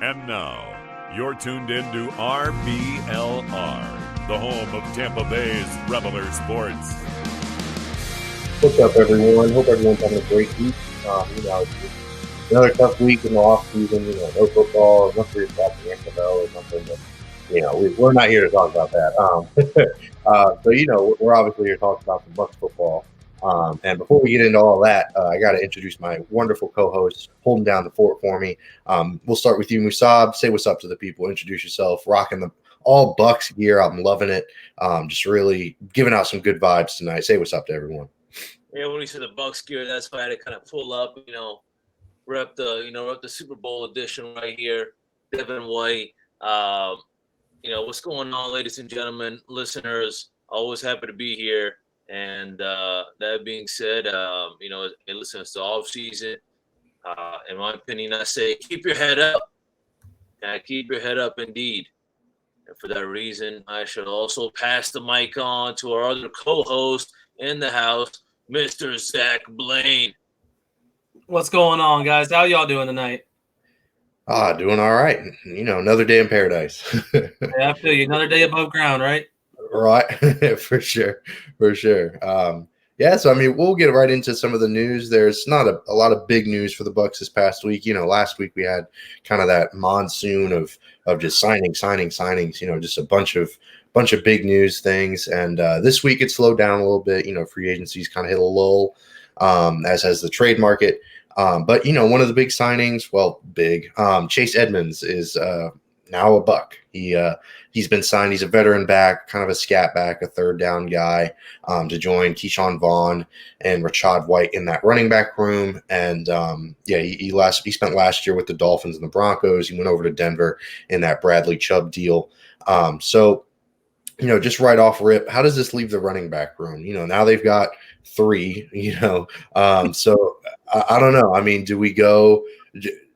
And now, you're tuned in to RBLR, the home of Tampa Bay's Reveler Sports. What's up, everyone? Hope everyone's having a great week. It's another tough week in the off season. No football, nothing about the NFL or nothing. But, we're not here to talk about that. We're obviously here to talk about some Bucs football. And before we get into all that, I got to introduce my wonderful co-host, holding down the fort for me. We'll start with you, Musab. Say what's up to the people. Introduce yourself. Rocking the all Bucs gear. I'm loving it. Just really giving out some good vibes tonight. Say what's up to everyone. Yeah, when we said the Bucs gear, that's why I had to kind of pull up, rep the Super Bowl edition right here. Devin White. What's going on, ladies and gentlemen, listeners? Always happy to be here. And that being said, listen, it's the off season. In my opinion, I say keep your head up. Keep your head up, indeed. And for that reason, I should also pass the mic on to our other co-host in the house, Mr. Zach Blaine. What's going on, guys? How y'all doing tonight? Doing all right. Another day in paradise. Yeah, I feel you. Another day above ground, right? Right. For sure. So, we'll get right into some of the news. There's not a lot of big news for the Bucs this past week. Last week we had kind of that monsoon of just signings, just a bunch of big news things. And this week it slowed down a little bit. Free agency's kind of hit a lull, as has the trade market. But one of the big signings, Chase Edmonds is now a Buck. He's been signed. He's a veteran back, kind of a scat back, a third down guy, to join Keyshawn Vaughn and Rachaad White in that running back room. And he spent last year with the Dolphins and the Broncos. He went over to Denver in that Bradley Chubb deal. Just right off rip, how does this leave the running back room? Now they've got three. So I don't know. I mean, do we go?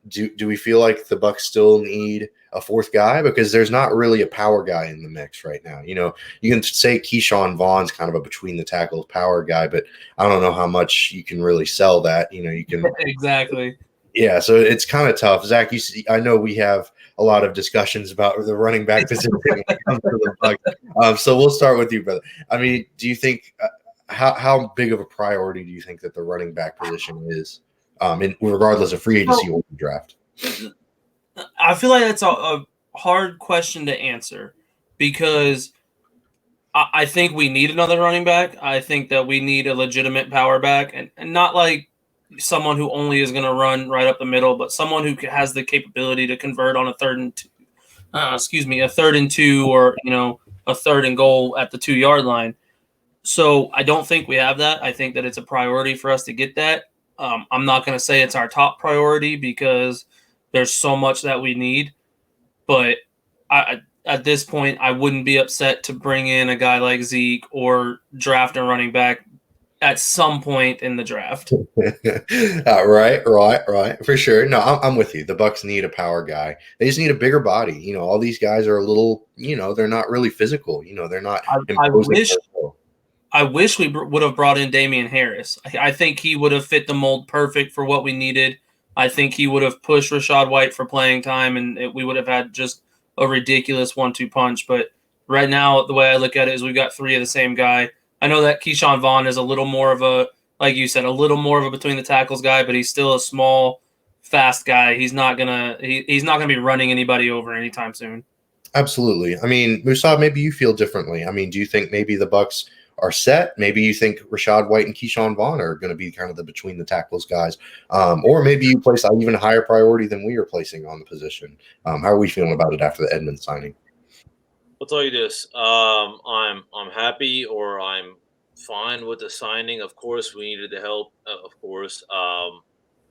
Do we feel like the Bucs still need a fourth guy, because there's not really a power guy in the mix right now? You can say Keyshawn Vaughn's kind of a between the tackles power guy, but I don't know how much you can really sell that. You can exactly. Yeah, so it's kind of tough. Zach, I know we have a lot of discussions about the running back position when it comes to the Bucs. So we'll start with you, brother. I mean, do you think how big of a priority do you think that the running back position is, regardless of free agency or draft? I feel like that's a hard question to answer, because I think we need another running back. I think that we need a legitimate power back, and not like someone who only is going to run right up the middle, but someone who has the capability to convert on a third and two, or a third and goal at the 2-yard line. So I don't think we have that. I think that it's a priority for us to get that. I'm not going to say it's our top priority, because there's so much that we need, but at this point, I wouldn't be upset to bring in a guy like Zeke or draft a running back at some point in the draft. Right. For sure. No, I'm with you. The Bucs need a power guy. They just need a bigger body. All these guys are a little, they're not really physical. They're not. I wish we would have brought in Damian Harris. I think he would have fit the mold perfect for what we needed. I think he would have pushed Rachaad White for playing time, and we would have had just a ridiculous 1-2 punch. But right now, the way I look at it is we've got three of the same guy. I know that Keyshawn Vaughn is a little more of a, like you said, a little more of a between the tackles guy, but he's still a small, fast guy. He's not gonna be running anybody over anytime soon. Absolutely. I mean, Musab, maybe you feel differently. I mean, do you think maybe the Bucs are set? Maybe you think Rachaad White and Keyshawn Vaughn are going to be kind of the between the tackles guys, or maybe you place an even higher priority than we are placing on the position. How are we feeling about it after the Edmonds signing? I'll tell you this: I'm happy, or I'm fine with the signing. Of course, we needed the help, of course.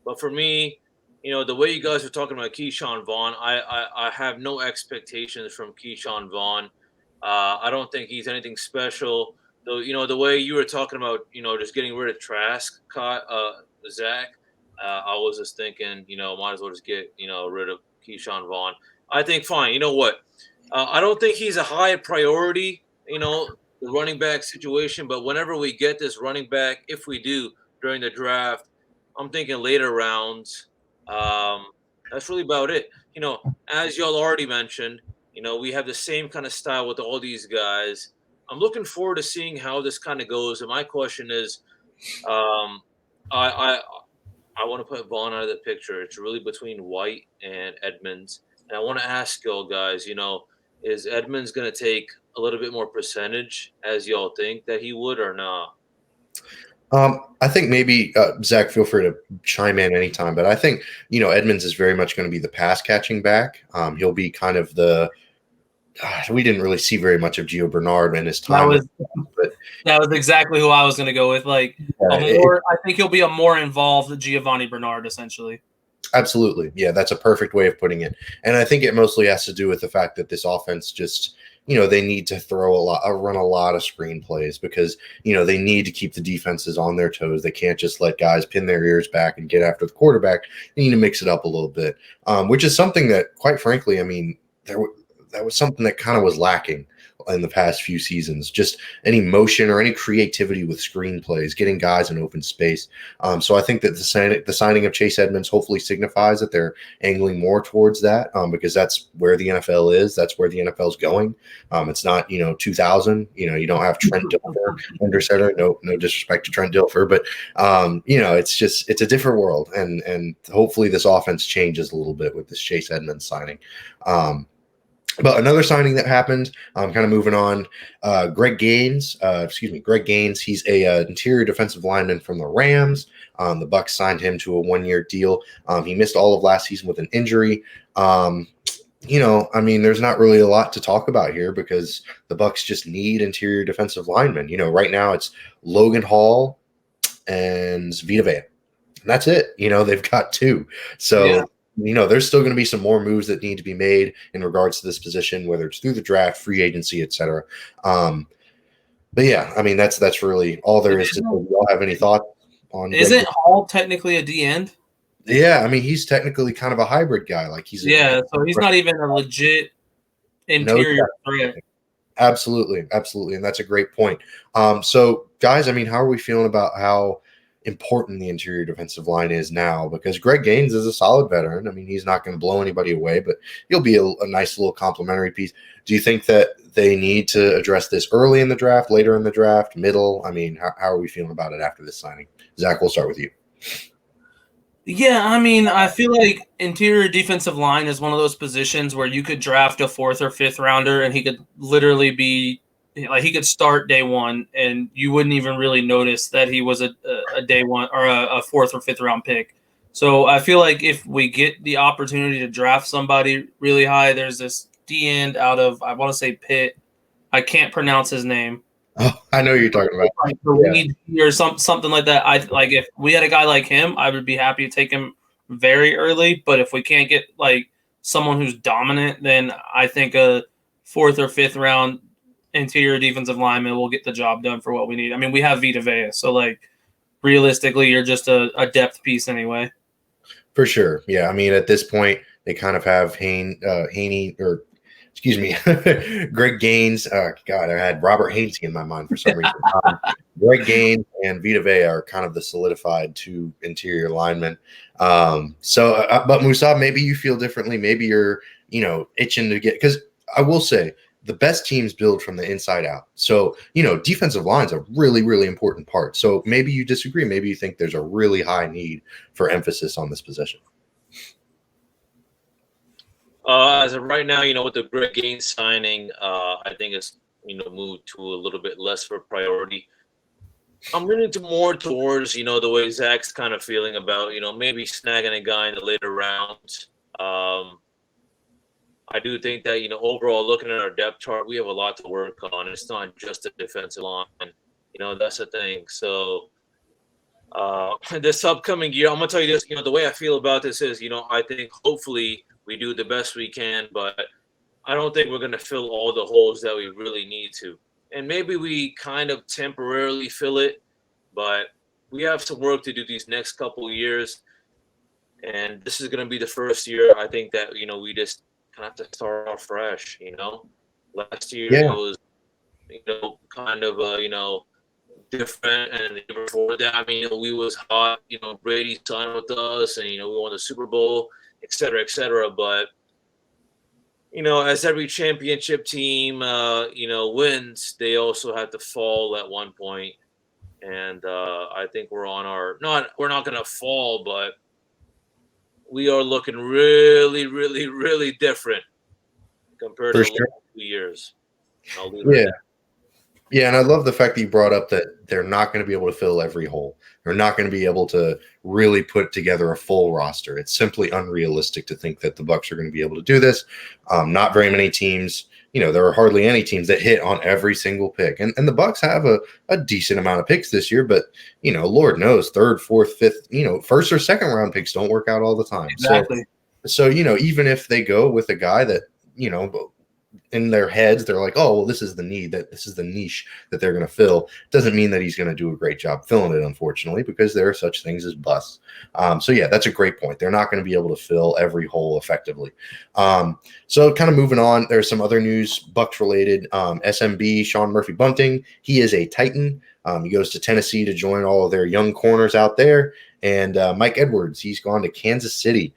But for me, the way you guys were talking about Keyshawn Vaughn, I have no expectations from Keyshawn Vaughn. I don't think he's anything special. Though, the way you were talking about, just getting rid of Trask, Zach, I was just thinking, might as well just get, rid of Keyshawn Vaughn. I think fine. You know what? I don't think he's a high priority, the running back situation. But whenever we get this running back, if we do during the draft, I'm thinking later rounds. That's really about it. As y'all already mentioned, we have the same kind of style with all these guys. I'm looking forward to seeing how this kind of goes. And my question is, um, I I want to put Vaughn out of the picture. It's really between White and Edmonds. And I want to ask y'all guys, is Edmonds going to take a little bit more percentage as y'all think that he would or not? I think maybe Zach, feel free to chime in anytime, but I think Edmonds is very much going to be the pass catching back. He'll be kind of we didn't really see very much of Gio Bernard in his time. That was exactly who I was going to go with. I think he'll be a more involved Giovanni Bernard, essentially. Absolutely, yeah, that's a perfect way of putting it. And I think it mostly has to do with the fact that this offense just they need to run a lot of screen plays because, they need to keep the defenses on their toes. They can't just let guys pin their ears back and get after the quarterback. They need to mix it up a little bit, which is something that, quite frankly, that was something that kind of was lacking in the past few seasons. Just any motion or any creativity with screenplays, getting guys in open space. So I think that the signing of Chase Edmonds hopefully signifies that they're angling more towards that because that's where the NFL is. That's where the NFL is going. It's not 2000. You don't have Trent Dilfer under center. No disrespect to Trent Dilfer, but it's a different world, and hopefully this offense changes a little bit with this Chase Edmonds signing. But another signing that happened, kind of moving on, Greg Gaines. He's a interior defensive lineman from the Rams. The Bucs signed him to a 1-year deal. He missed all of last season with an injury. There's not really a lot to talk about here because the Bucs just need interior defensive linemen. Right now it's Logan Hall and Vita Vea. And that's it. They've got 2. So. Yeah. There's still going to be some more moves that need to be made in regards to this position, whether it's through the draft, free agency, etc. But yeah, that's really all there is to. Do y'all have any thoughts on? Isn't Hall technically a D end? Yeah, he's technically kind of a hybrid guy. So he's not even a legit interior threat. Absolutely, and that's a great point. So guys, how are we feeling about how important the interior defensive line is now? Because Greg Gaines is a solid veteran. He's not going to blow anybody away, but he'll be a nice little complimentary piece. Do you think that they need to address this early in the draft, later in the draft, middle? How are we feeling about it after this signing? Zach, we'll start with you. Yeah, I feel like interior defensive line is one of those positions where you could draft a 4th or 5th rounder and he could literally be he could start day one and you wouldn't even really notice that he was a day one or a 4th or 5th round pick. So I feel like if we get the opportunity to draft somebody really high, there's this D end out of, I want to say Pitt. I can't pronounce his name. Oh, I know you're talking about. Or something like that. If we had a guy like him, I would be happy to take him very early. But if we can't get someone who's dominant, then I think a 4th or 5th round interior defensive lineman will get the job done for what we need. We have Vita Vea, so realistically, you're just a depth piece anyway. For sure, yeah. At this point, they kind of have Greg Gaines. God, I had Robert Hainsey in my mind for some reason. Greg Gaines and Vita Vea are kind of the solidified 2 interior linemen. But Musab, maybe you feel differently. Maybe you're itching to get, because I will say, the best teams build from the inside out. So, defensive line is a really, really important part. So maybe you disagree. Maybe you think there's a really high need for emphasis on this position. As of right now, with the Greg Gaines signing, I think it's, moved to a little bit less of a priority. I'm leaning more towards, the way Zach's kind of feeling about, maybe snagging a guy in the later rounds. I do think that, overall, looking at our depth chart, we have a lot to work on. It's not just a defensive line. That's the thing. So this upcoming year, I'm going to tell you this, the way I feel about this is, I think hopefully we do the best we can, but I don't think we're going to fill all the holes that we really need to. And maybe we kind of temporarily fill it, but we have some work to do these next couple of years. And this is going to be the first year, I think, that, we just kind of have to start off fresh, Last year it was, kind of, different. And the year before that, we was hot. Brady signed with us and, we won the Super Bowl. et cetera, et cetera. But as every championship team, wins, they also have to fall at one point. And I think we're not going to fall, but we are looking really, really, really different compared to For the sure. last 2 years. I'll leave it Yeah. at that. Yeah, and I love the fact that you brought up that they're not going to be able to fill every hole. They're not going to be able to really put together a full roster. It's simply unrealistic to think that the Bucs are going to be able to do this. Not very many teams. There are hardly any teams that hit on every single pick. And the Bucs have a decent amount of picks this year, but Lord knows, third, fourth, fifth, first or second round picks don't work out all the time. Exactly. So even if they go with a guy that, in their heads, they're like, oh, well, this is the niche that they're going to fill. Doesn't mean that he's going to do a great job filling it, unfortunately, because there are such things as busts. So yeah, that's a great point. They're not going to be able to fill every hole effectively. So kind of moving on, there's some other news, Bucs related. SMB, Sean Murphy Bunting, he is a Titan. He goes to Tennessee to join all of their young corners out there. And Mike Edwards, he's gone to Kansas City.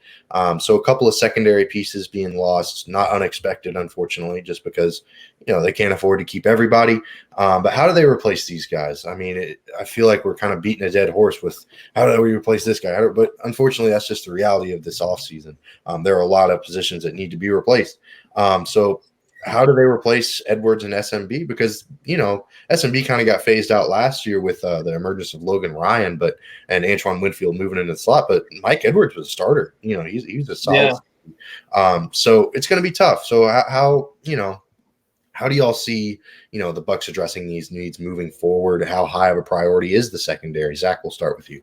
So a couple of secondary pieces being lost, not unexpected, unfortunately, just because, they can't afford to keep everybody. But how do they replace these guys? I mean, I feel like we're kind of beating a dead horse with how do we replace this guy? But unfortunately, that's just the reality of this offseason. There are a lot of positions that need to be replaced. So how do they replace Edwards and SMB? Because, SMB kind of got phased out last year with the emergence of Logan Ryan, and Antoine Winfield moving into the slot. But Mike Edwards was a starter. He's a solid. Yeah. So it's going to be tough. So how do y'all see, the Bucs addressing these needs moving forward? How high of a priority is the secondary? Zach, we'll start with you.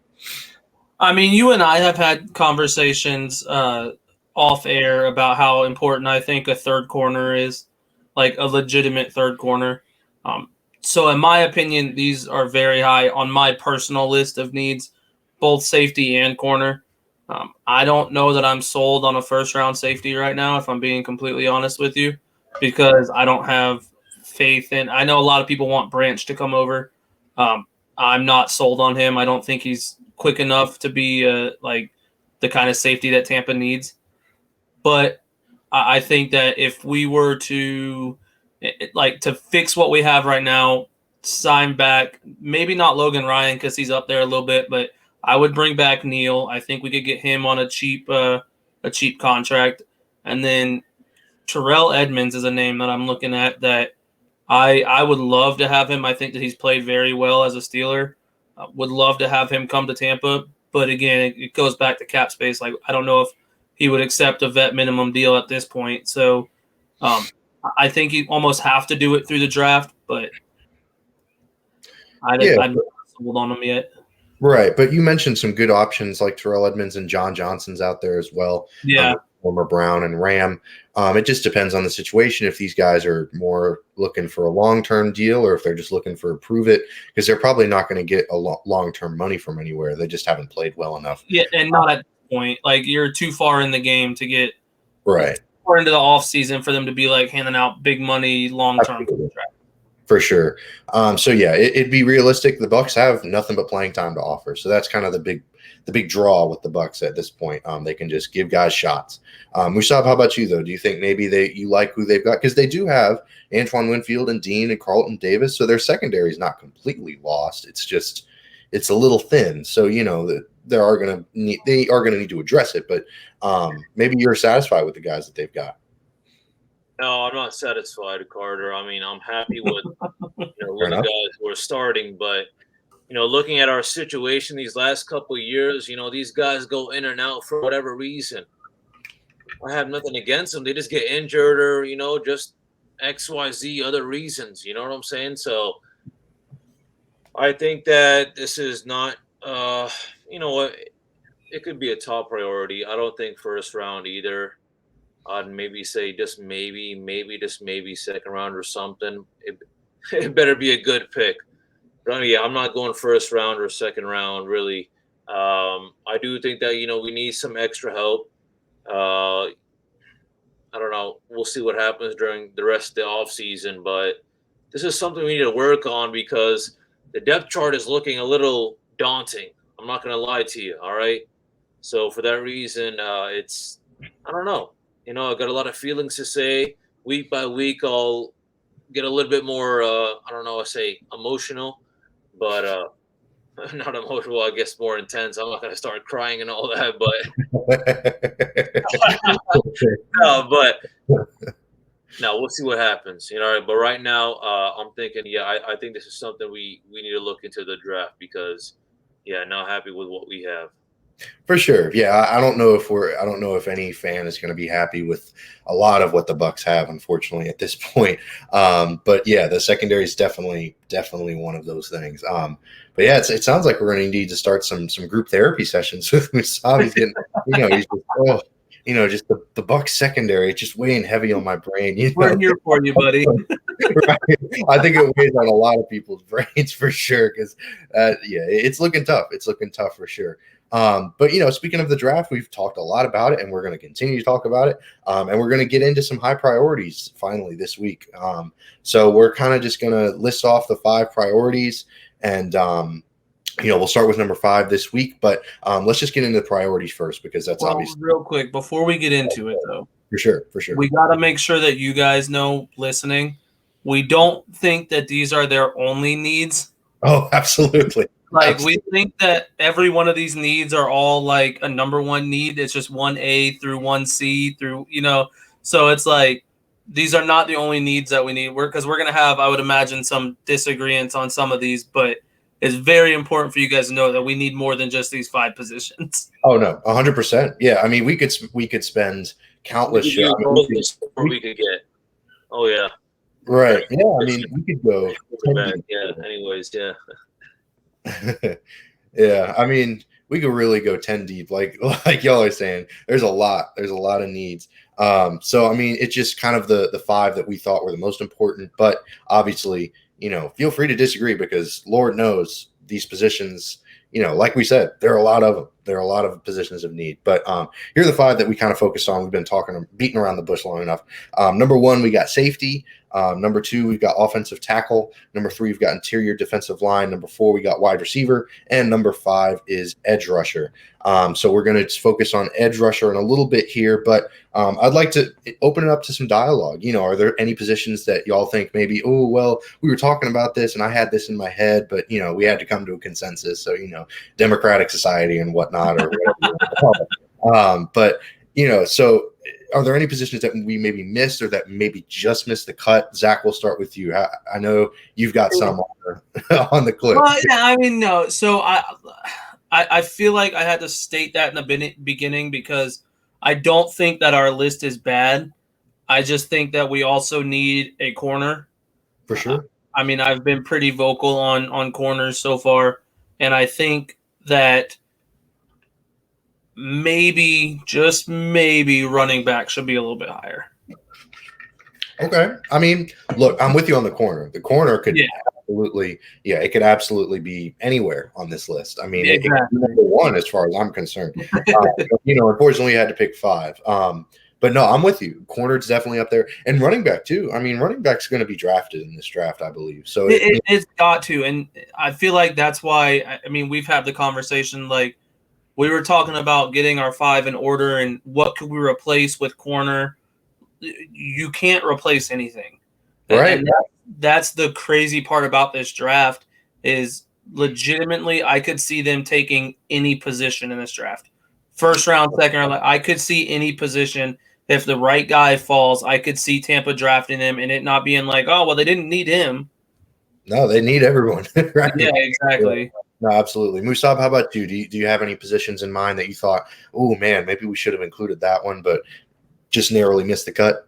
I mean, you and I have had conversations off air about how important I think a third corner is, like a legitimate third corner. So in my opinion, these are very high on my personal list of needs, both safety and corner. I don't know that I'm sold on a first-round safety right now, if I'm being completely honest with you, because I don't have faith in – I know a lot of people want Branch to come over. I'm not sold on him. I don't think he's quick enough to be like the kind of safety that Tampa needs. But I think that if we were to fix what we have right now, sign back, maybe not Logan Ryan because he's up there a little bit, but I would bring back Neal. I think we could get him on a cheap contract. And then Terrell Edmonds is a name that I'm looking at that I would love to have him. I think that he's played very well as a Steeler. Would love to have him come to Tampa. But again, it goes back to cap space. Like, I don't know if he would accept a vet minimum deal at this point. So I think you almost have to do it through the draft, but I'm not sold on him yet. Right, but you mentioned some good options like Terrell Edmonds and John Johnson's out there as well. Yeah. Former Brown and Ram. It just depends on the situation if these guys are more looking for a long-term deal or if they're just looking for a prove it, because they're probably not going to get a long-term money from anywhere. They just haven't played well enough. Yeah, and not at the point. Like, you're too far in the game to get right far into the offseason for them to be like handing out big money long-term contract. For sure. So yeah, it'd be realistic. The Bucs have nothing but playing time to offer. So that's kind of the big draw with the Bucs at this point. They can just give guys shots. Musab, how about you though? Do you think maybe you like who they've got? Because they do have Antoine Winfield and Dean and Carlton Davis. So their secondary is not completely lost. It's a little thin. So, they are going to need to address it, but maybe you're satisfied with the guys that they've got. No, I'm not satisfied, Carter. I mean, I'm happy with with the guys who are starting, but looking at our situation these last couple of years, these guys go in and out for whatever reason. I have nothing against them; they just get injured or just XYZ other reasons. You know what I'm saying? So I think that this is not, it could be a top priority. I don't think first round either. I'd maybe say just maybe second round or something. It better be a good pick. But yeah, I'm not going first round or second round, really. I do think that, we need some extra help. I don't know. We'll see what happens during the rest of the offseason, but this is something we need to work on because the depth chart is looking a little daunting. I'm not going to lie to you, all right? So for that reason, it's I don't know. I got a lot of feelings to say. Week by week, I'll get a little bit more. I don't know. I say emotional, but not emotional. I guess more intense. I'm not going to start crying and all that, but no, we'll see what happens. But right now, I'm thinking, yeah, I think this is something we need to look into the draft because, yeah, not happy with what we have. For sure. Yeah, I don't know if any fan is going to be happy with a lot of what the Bucs have, unfortunately, at this point. But yeah, the secondary is definitely one of those things. But yeah, it sounds like we're going to need to start some group therapy sessions with Musab. He's getting, he's just the Bucs secondary, it's just weighing heavy on my brain. We're here for you, buddy. Right. I think it weighs on a lot of people's brains for sure. Because yeah, it's looking tough. It's looking tough for sure. But speaking of the draft, we've talked a lot about it, and we're going to continue to talk about it. And we're going to get into some high priorities finally this week. So we're kind of just going to list off the 5 priorities, and we'll start with number 5 this week. But let's just get into the priorities first, because that's obviously real quick before we get into it, though. For sure. We got to make sure that you guys know, listening, we don't think that these are their only needs. Oh, absolutely. We think that every one of these needs are all like a number 1 need. It's just 1A through 1C through, so it's like these are not the only needs that we need. Because we're going to have, I would imagine, some disagreements on some of these, but it's very important for you guys to know that we need more than just these 5 positions. Oh no, 100%. Yeah, I mean, we could spend countless we could get. Oh yeah. Right. Yeah. I mean, we could go. Yeah. Anyways. Yeah. Yeah. I mean, we could really go 10 deep. Like y'all are saying, there's a lot of needs. So I mean, it's just kind of the 5 that we thought were the most important. But obviously, feel free to disagree, because Lord knows these positions. Like we said, there are a lot of them. There are a lot of positions of need. But here are the 5 that we kind of focused on. We've been beating around the bush long enough. Number 1, we got safety. Number 2, we've got offensive tackle. Number 3, we've got interior defensive line. Number 4, we got wide receiver. And number 5 is edge rusher. So we're going to focus on edge rusher in a little bit here, but I'd like to open it up to some dialogue. Are there any positions that y'all think maybe, oh, well, we were talking about this and I had this in my head, but, we had to come to a consensus. So, democratic society and whatnot, or whatever you want to call it. But, so are there any positions that we maybe missed, or that maybe just missed the cut? Zach, we'll start with you. I know you've got some on the clip. Well, yeah, I mean, no. So I feel like I had to state that in the beginning, because I don't think that our list is bad. I just think that we also need a corner. For sure. I mean, I've been pretty vocal on corners so far, and I think that maybe, just maybe, running back should be a little bit higher. Okay. I mean, look, I'm with you on the corner. The corner could absolutely, it could absolutely be anywhere on this list. I mean, it could be number 1 as far as I'm concerned. Unfortunately, you had to pick 5. But no, I'm with you. Corner's definitely up there, and running back too. I mean, running back's going to be drafted in this draft, I believe. So it's got to, and I feel like that's why. I mean, we've had the conversation, like we were talking about getting our 5 in order, and what could we replace with corner. You can't replace anything, right? And that's the crazy part about this draft, is legitimately I could see them taking any position in this draft. First round, second round, I could see any position. If the right guy falls, I could see Tampa drafting him and it not being like, oh, well, they didn't need him. No, they need everyone. Right? Yeah, exactly. Yeah. No, absolutely. Musab, how about you? Do you have any positions in mind that you thought, oh, man, maybe we should have included that one, but just narrowly missed the cut?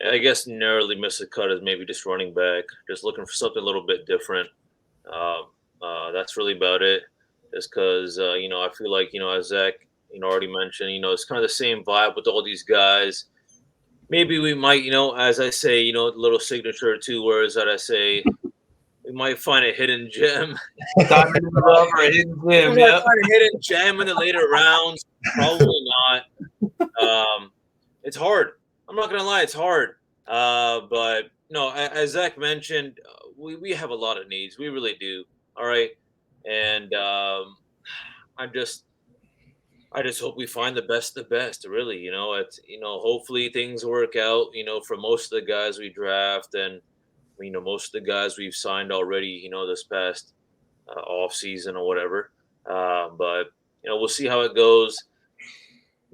I guess narrowly missed the cut is maybe just running back, just looking for something a little bit different. That's really about it. Just because, I feel like, as Zach, already mentioned, it's kind of the same vibe with all these guys. Maybe we might, as I say, a little signature 2 words that I say, we might find a hidden gem. Diamond in the rough or a hidden gem. Yeah, find a hidden gem in the later rounds. Probably not. It's hard. I'm not gonna lie, it's hard. But no, as Zach mentioned, we have a lot of needs. We really do. All right, and I'm just I just hope we find the best of the best, really. It's hopefully things work out, for most of the guys we draft and most of the guys we've signed already, this past off season or whatever. But we'll see how it goes.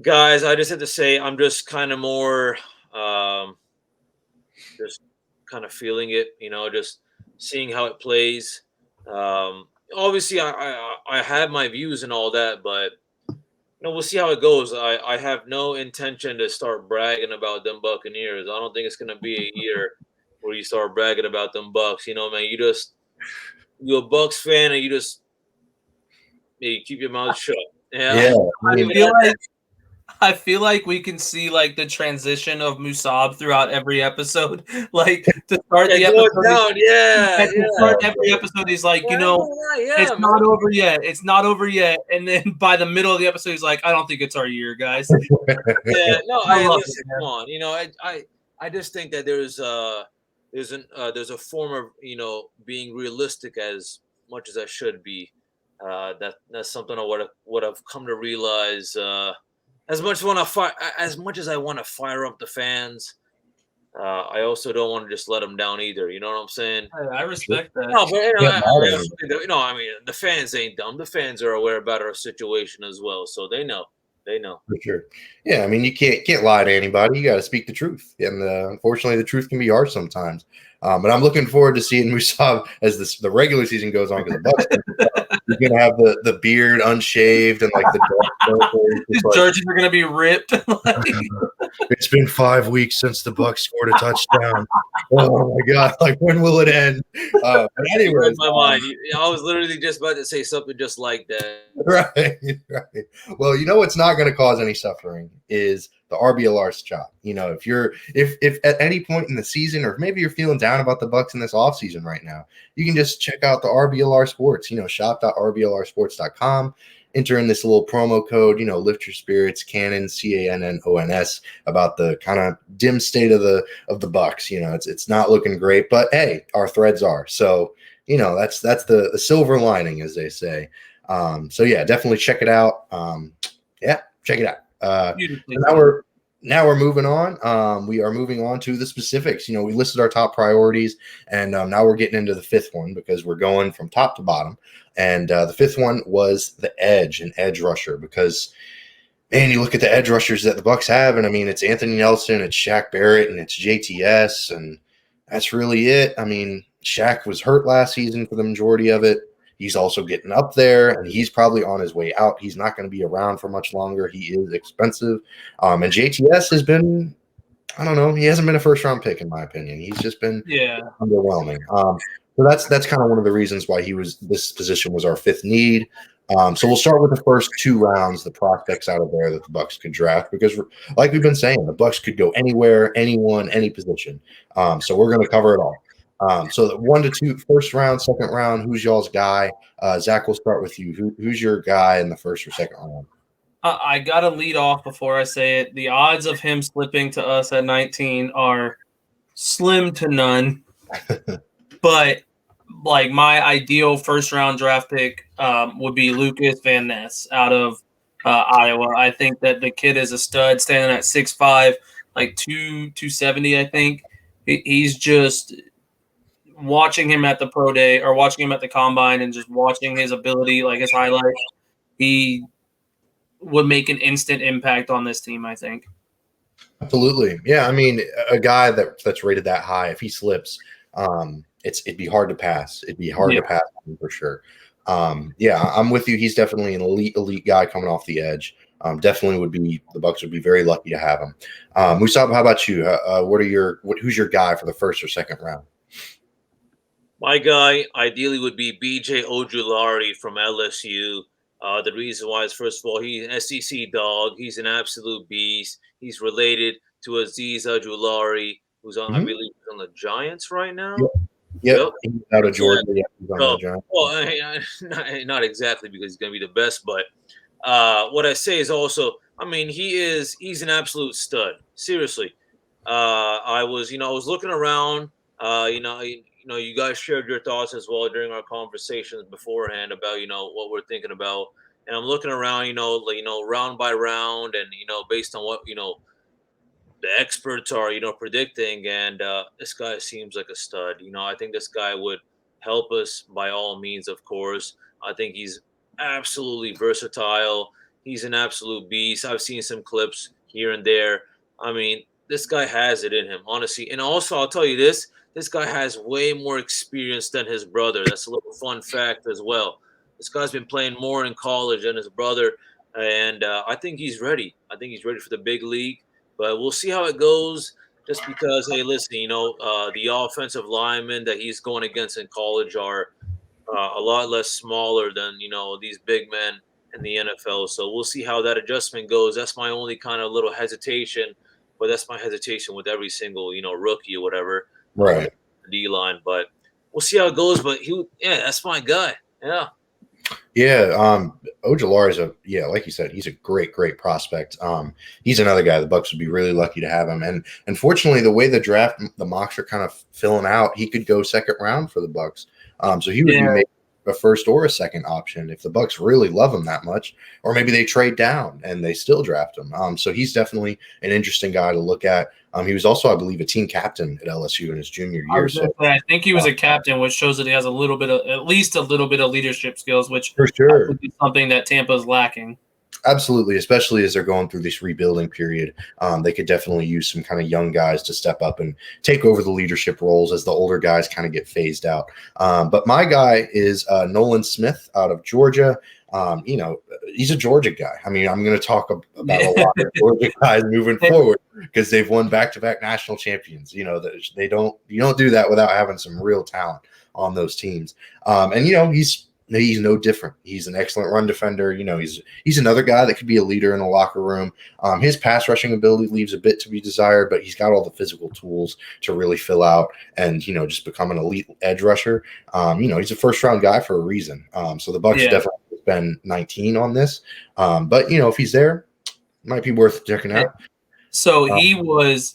Guys, I just have to say I'm just kind of more just kind of feeling it, just seeing how it plays. Obviously I have my views and all that, but we'll see how it goes. I have no intention to start bragging about them Buccaneers. I don't think it's gonna be a year where you start bragging about them Bucks. Man, you're a Bucks fan and you keep your mouth shut. Yeah, I feel like we can see like the transition of Musab throughout every episode. Like to start the episode, to start every episode, he's like, it's not over yet. It's not over yet. And then by the middle of the episode, he's like, I don't think it's our year, guys. Yeah, no, listen, come on. I just think that there's a form of being realistic as much as I should be. That's something I would have come to realize. As much as I want to fire up the fans, I also don't want to just let them down either. You know what I'm saying? I respect that. No, but I mean, the fans ain't dumb. The fans are aware about our situation as well, so they know. They know. For sure. Yeah, I mean, you can't lie to anybody. You got to speak the truth, and unfortunately, the truth can be hard sometimes. But I'm looking forward to seeing Musab as the regular season goes on, because the Bucs you're gonna have the beard unshaved and like the his jerseys are gonna be ripped. It's been 5 weeks since the Bucs scored a touchdown. Oh my god! Like, when will it end? But anyways, my mind. I was literally just about to say something just like that. Right. Well, what's not going to cause any suffering is the RBLR shop. If at any point in the season, or maybe you're feeling down about the Bucs in this offseason right now, you can just check out the RBLR Sports. Shop.rblrsports.com. Enter in this little promo code. Lift your spirits, Cannon, CANNONS, about the kind of dim state of the Bucs. It's not looking great, but hey, our threads are. So that's the silver lining, as they say. So yeah, definitely check it out. Check it out. Now we're moving on. We are moving on to the specifics. We listed our top priorities, and now we're getting into the fifth one, because we're going from top to bottom. And the fifth one was an edge rusher, because man, you look at the edge rushers that the Bucs have, and I mean, it's Anthony Nelson, it's Shaq Barrett, and it's JTS, and that's really it. I mean, Shaq was hurt last season for the majority of it. He's also getting up there, and he's probably on his way out. He's not going to be around for much longer. He is expensive. And JTS has been, I don't know, he hasn't been a first-round pick, in my opinion. He's just been underwhelming. So that's kind of one of the reasons why this position was our fifth need. So we'll start with the first two rounds, the prospects out of there that the Bucs could draft, because like we've been saying, the Bucs could go anywhere, anyone, any position. So we're going to cover it all. So the 1 to 2, first round, second round, who's y'all's guy? Zach, we'll start with you. Who's your guy in the first or second round? I got to lead off before I say it. The odds of him slipping to us at 19 are slim to none. But like, my ideal first round draft pick would be Lucas Van Ness out of Iowa. I think that the kid is a stud, standing at 6'5", like 270, I think. He's just – watching him at the pro day, or watching him at the combine, and just watching his ability, like his highlights, he would make an instant impact on this team, I think. Absolutely. Yeah, I mean, a guy that's rated that high, if he slips, it'd be hard to pass. It'd be hard to pass for sure. Yeah, I'm with you. He's definitely an elite guy coming off the edge. Definitely the Bucs would be very lucky to have him. Musab, how about you? Who's your guy for the first or second round? My guy ideally would be B.J. Ojulari from LSU. The reason why is, first of all, he's an SEC dog. He's an absolute beast. He's related to Aziz Ojulari, who's on, I believe, on the Giants right now. Yep. He's out of Georgia. Yeah, he's on the Giants. Well, not exactly, because he's going to be the best, but what I say is also, I mean, he's an absolute stud. Seriously. I was looking around, you guys shared your thoughts as well during our conversations beforehand about, what we're thinking about. and I'm looking around, round by round, and based on what the experts are, predicting, and this guy seems like a stud. I think this guy would help us by all means, of course. I think he's absolutely versatile. He's an absolute beast. I've seen some clips here and there. I mean, this guy has it in him, honestly. And also, I'll tell you this guy has way more experience than his brother. That's a little fun fact as well. This guy's been playing more in college than his brother, and I think he's ready. I think he's ready for the big league, but we'll see how it goes. Just because, hey, listen, the offensive linemen that he's going against in college are a lot less smaller than these big men in the NFL. So we'll see how that adjustment goes. That's my only kind of little hesitation, but that's my hesitation with every single rookie or whatever, Right. D line. But we'll see how it goes. But that's my guy. Yeah. Yeah, Ojulari is like you said, he's a great prospect. He's another guy the Bucs would be really lucky to have him. And unfortunately, the way the mocks are kind of filling out, he could go second round for the Bucs. So he would be maybe a first or a second option if the Bucs really love him that much, or maybe they trade down and they still draft him. So he's definitely an interesting guy to look at. He was also, I believe, a team captain at LSU in his junior year. I think he was a captain, which shows that he has at least a little bit of leadership skills, which for sure is something that Tampa is lacking. Absolutely, especially as they're going through this rebuilding period. They could definitely use some kind of young guys to step up and take over the leadership roles as the older guys kind of get phased out. But my guy is Nolan Smith out of Georgia. He's a Georgia guy. I mean, I'm going to talk about a lot of Georgia guys moving forward because they've won back-to-back national champions. You don't do that without having some real talent on those teams. He's no different. He's an excellent run defender. He's another guy that could be a leader in the locker room. His pass rushing ability leaves a bit to be desired, but he's got all the physical tools to really fill out and, just become an elite edge rusher. He's a first round guy for a reason. So the Bucs definitely spend 19 on this. But if he's there, it might be worth checking out. So he was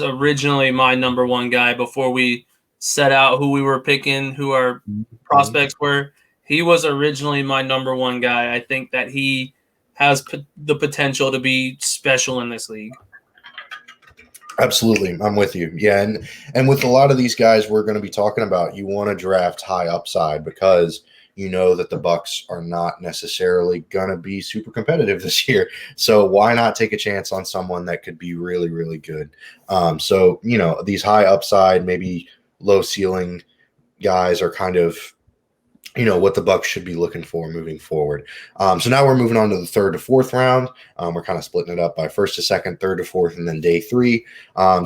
originally my number one guy before we set out who we were picking, who our prospects were. He was originally my number one guy. I think that he has the potential to be special in this league. Absolutely. I'm with you. Yeah. And with a lot of these guys we're going to be talking about, you want to draft high upside because you know that the Bucs are not necessarily going to be super competitive this year. So why not take a chance on someone that could be really, really good? These high upside, maybe low ceiling guys are kind of what the Bucs should be looking for moving forward. So now we're moving on to the third to fourth round. We're kind of splitting it up by first to second, third to fourth, and then day three.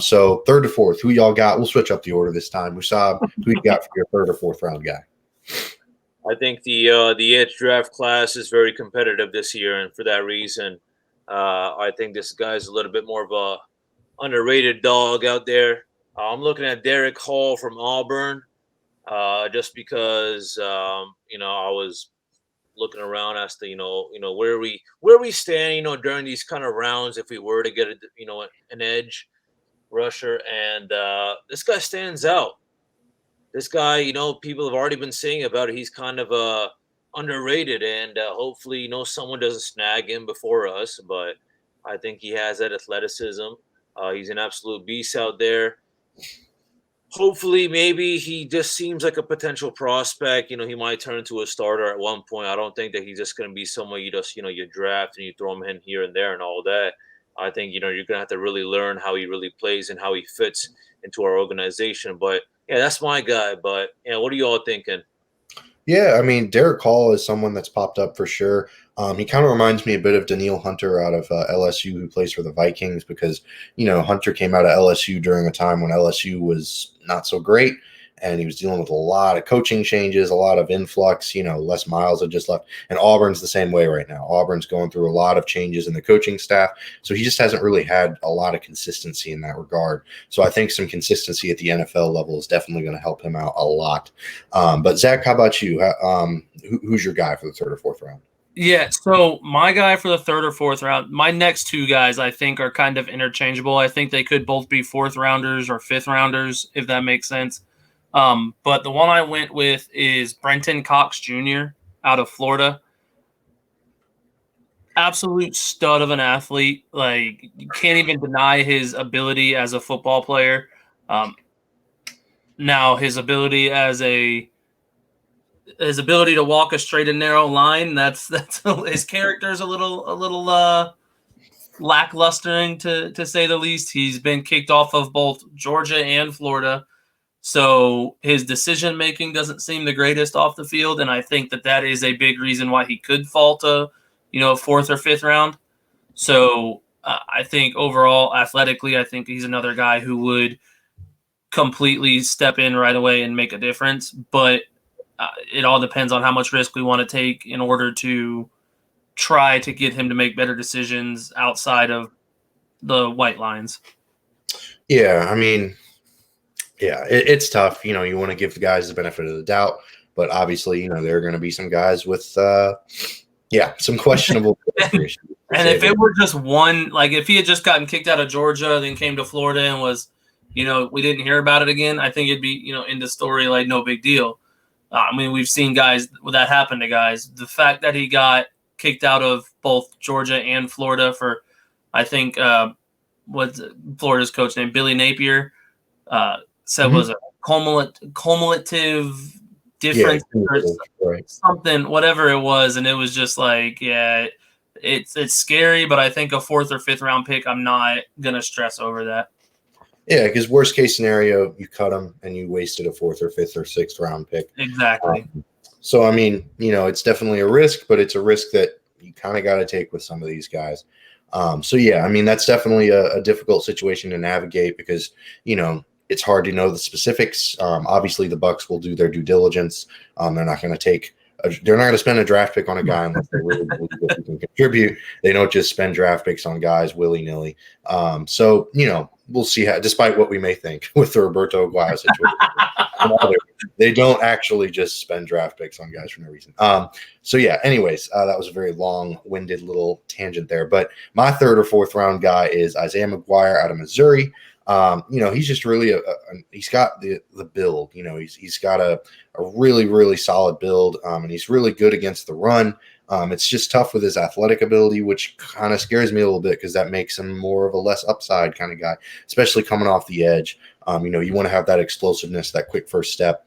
So third to fourth, who y'all got? We'll switch up the order this time. Musab, who you got for your third or fourth round guy? I think the edge draft class is very competitive this year, and for that reason, I think this guy's a little bit more of a underrated dog out there. I'm looking at Derek Hall from Auburn. Just because I was looking around as to where we stand during these kind of rounds if we were to get an edge rusher, and this guy stands out. This guy, people have already been saying about it. He's kind of underrated, and hopefully someone doesn't snag him before us. But I think he has that athleticism. He's an absolute beast out there. Hopefully, maybe he just seems like a potential prospect. He might turn into a starter at one point. I don't think that he's just going to be someone you just, you draft and you throw him in here and there and all that. I think, you're going to have to really learn how he really plays and how he fits into our organization. But, yeah, that's my guy. But, what are you all thinking? Yeah, I mean, Derek Hall is someone that's popped up for sure. He kind of reminds me a bit of Daniil Hunter out of LSU, who plays for the Vikings, because, Hunter came out of LSU during a time when LSU was not so great, and he was dealing with a lot of coaching changes, a lot of influx. Les Miles had just left, and Auburn's the same way right now. Auburn's going through a lot of changes in the coaching staff, so he just hasn't really had a lot of consistency in that regard. So I think some consistency at the NFL level is definitely going to help him out a lot. But Zach, how about you? Who's your guy for the third or fourth round? Yeah, so my guy for the third or fourth round, my next two guys I think are kind of interchangeable. I think they could both be fourth rounders or fifth rounders, if that makes sense. But the one I went with is Brenton Cox Jr. out of Florida. absolute stud of an athlete. Like, you can't even deny his ability as a football player. Now his ability to walk a straight and narrow line, that's his character's a little lacklustering to say the least. He's been kicked off of both Georgia and Florida, so his decision making doesn't seem the greatest off the field, and I think that is a big reason why he could fall to, fourth or fifth round. So I think overall, athletically, I think he's another guy who would completely step in right away and make a difference. But it all depends on how much risk we want to take in order to try to get him to make better decisions outside of the white lines. Yeah, I mean, yeah, it's tough. You want to give the guys the benefit of the doubt, but obviously, there are going to be some guys with, some questionable issues. And if it were just one, like if he had just gotten kicked out of Georgia, then came to Florida and was, we didn't hear about it again, I think it'd be, in the story, like no big deal. I mean, we've seen guys that happen to guys. The fact that he got kicked out of both Georgia and Florida for, I think, what's Florida's coach named Billy Napier said was a cumulative difference or something, whatever it was, and it was just like, yeah, it's scary, but I think a fourth or fifth round pick, I'm not gonna stress over that. Yeah, because worst case scenario, you cut him and you wasted a fourth or fifth or sixth round pick. Exactly. So, I mean, it's definitely a risk, but it's a risk that you kind of got to take with some of these guys. So, yeah, I mean, that's definitely a difficult situation to navigate because, it's hard to know the specifics. Obviously, the Bucs will do their due diligence. They're not going to spend a draft pick on a guy unless they really believe that he can contribute. They don't just spend draft picks on guys willy-nilly. So, we'll see how, despite what we may think with the Roberto Aguayo situation, they don't actually just spend draft picks on guys for no reason. So yeah, anyways, that was a very long-winded little tangent there. But my third or fourth round guy is Isaiah McGuire out of Missouri. He's just really he's got the build. He's got a really, really solid build, and he's really good against the run. It's just tough with his athletic ability, which kind of scares me a little bit because that makes him more of a less upside kind of guy, especially coming off the edge. You want to have that explosiveness, that quick first step.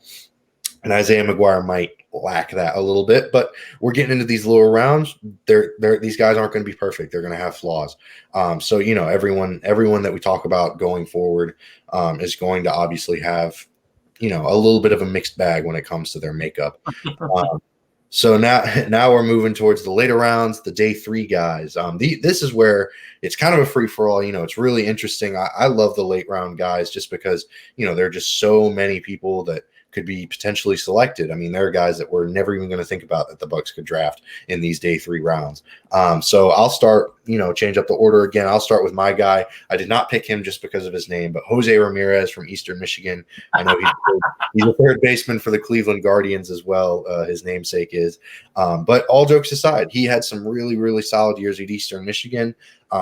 And Isaiah McGuire might lack that a little bit, but we're getting into these lower rounds. These guys aren't going to be perfect. They're going to have flaws. So, everyone that we talk about going forward is going to obviously have, a little bit of a mixed bag when it comes to their makeup. So now we're moving towards the later rounds, the day 3 guys. This is where it's kind of a free for all. It's really interesting. I love the late round guys just because, there are just so many people that could be potentially selected. I mean, there are guys that we're never even going to think about that the Bucs could draft in these day 3 rounds. So I'll start, change up the order again. I'll start with my guy. I did not pick him just because of his name, but Jose Ramirez from Eastern Michigan. I know he's a third baseman for the Cleveland Guardians as well. His namesake is. But all jokes aside, he had some really, really solid years at Eastern Michigan.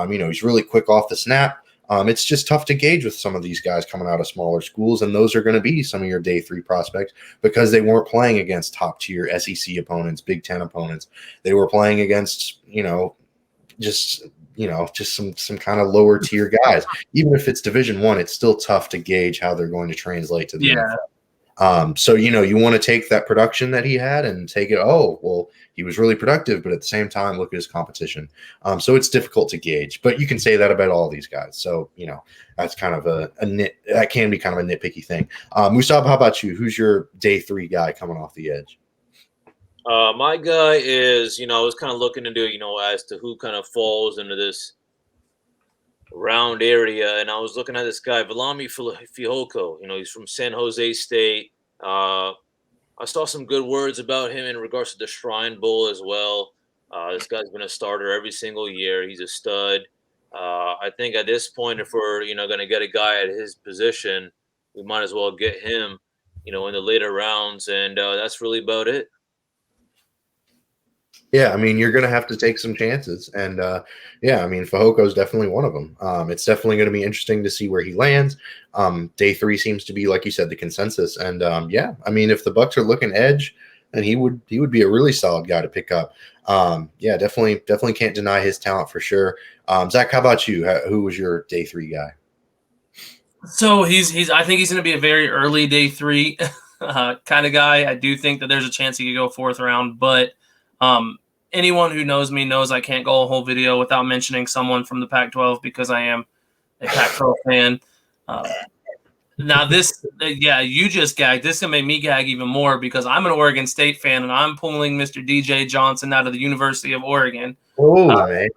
He's really quick off the snap. It's just tough to gauge with some of these guys coming out of smaller schools, and those are going to be some of your day 3 prospects because they weren't playing against top-tier SEC opponents, Big Ten opponents. They were playing against, just some kind of lower-tier guys. Even if it's Division I, it's still tough to gauge how they're going to translate to the NFL. So, you want to take that production that he had and take it, he was really productive, but at the same time, look at his competition. So it's difficult to gauge, but you can say that about all these guys. So, that's kind of that can be kind of a nitpicky thing. Musab, how about you? Who's your day 3 guy coming off the edge? My guy is, I was kind of looking into, as to who kind of falls into this round area, and I was looking at this guy, Vladimir Fihoko. He's from San Jose State. I saw some good words about him in regards to the Shrine Bowl as well. This guy's been a starter every single year. He's a stud. I think at this point, if we're going to get a guy at his position, we might as well get him, in the later rounds, and that's really about it. Yeah, I mean, you're going to have to take some chances. And, Fahoko is definitely one of them. It's definitely going to be interesting to see where he lands. Day 3 seems to be, like you said, the consensus. And, if the Bucs are looking edge, and he would be a really solid guy to pick up. Yeah, definitely can't deny his talent for sure. Zach, how about you? Who was your day 3 guy? So he's I think he's going to be a very early day 3 kind of guy. I do think that there's a chance he could go 4th round, but anyone who knows me knows I can't go a whole video without mentioning someone from the Pac-12 because I am a Pac-12 fan. Now this, you just gagged. This is going to make me gag even more because I'm an Oregon State fan and I'm pulling Mr. DJ Johnson out of the University of Oregon, who I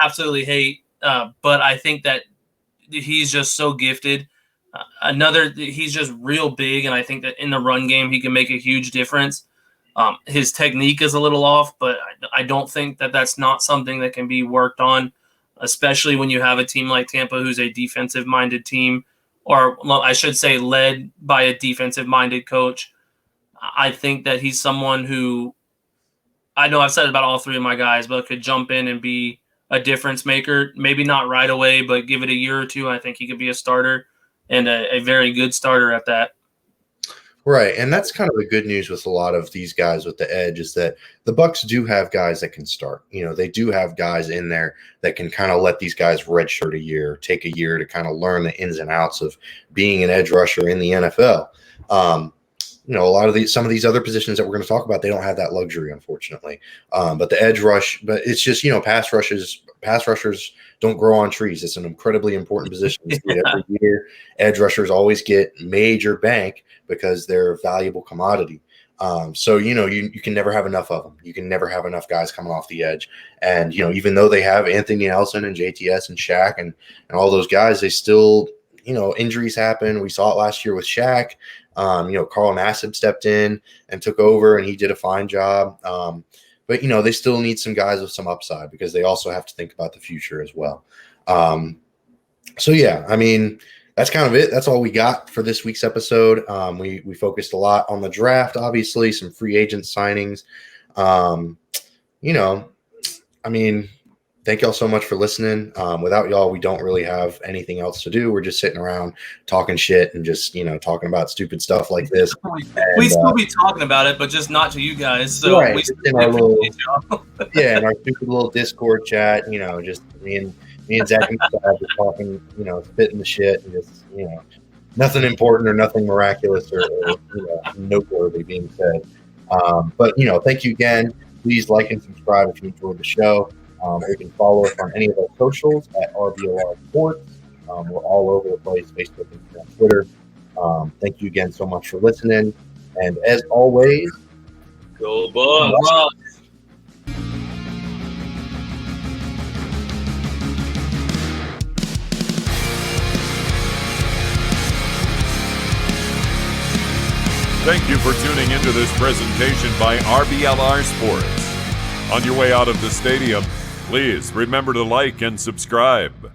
absolutely hate. But I think that he's just so gifted. He's just real big, and I think that in the run game he can make a huge difference. His technique is a little off, but I don't think that that's not something that can be worked on, especially when you have a team like Tampa who's a defensive-minded team, or I should say led by a defensive-minded coach. I think that he's someone who, I know I've said it about all 3 of my guys, but could jump in and be a difference maker. Maybe not right away, but give it a year or 2. I think he could be a starter and a very good starter at that. Right, and that's kind of the good news with a lot of these guys with the edge is that the Bucs do have guys that can start. You know, they do have guys in there that can kind of let these guys redshirt a year, take a year to kind of learn the ins and outs of being an edge rusher in the NFL. You know, some of these other positions that we're going to talk about, they don't have that luxury, unfortunately. But the edge rush, but it's just, you know, pass rushers don't grow on trees. It's an incredibly important position. Every year, edge rushers always get major bank because they're a valuable commodity. So, you know, you can never have enough of them. You can never have enough guys coming off the edge. And, you know, even though they have Anthony Nelson and JTS and Shaq and all those guys, they still, you know, injuries happen. We saw it last year with Shaq. You know, Carl Nassib stepped in and took over, and he did a fine job. But, you know, they still need some guys with some upside because they also have to think about the future as well. So, yeah, I mean, that's kind of it. That's all we got for this week's episode. We focused a lot on the draft, obviously, some free agent signings. You know, I mean, thank y'all so much for listening. Without y'all, we don't really have anything else to do. We're just sitting around talking shit and just, you know, talking about stupid stuff like this. We still be talking about it, but just not to you guys. So right, we in our little, in our stupid little Discord chat, you know, just me and Zach and Scott just talking, you know, spitting the shit and just, you know, nothing important or nothing miraculous or you know, noteworthy being said. But, you know, thank you again. Please like and subscribe if you enjoyed the show. You can follow us on any of our socials at RBLR Sports. We're all over the place, Facebook, Instagram, Twitter. Thank you again so much for listening. And as always, go Bucs! Thank you for tuning into this presentation by RBLR Sports. On your way out of the stadium, please remember to like and subscribe.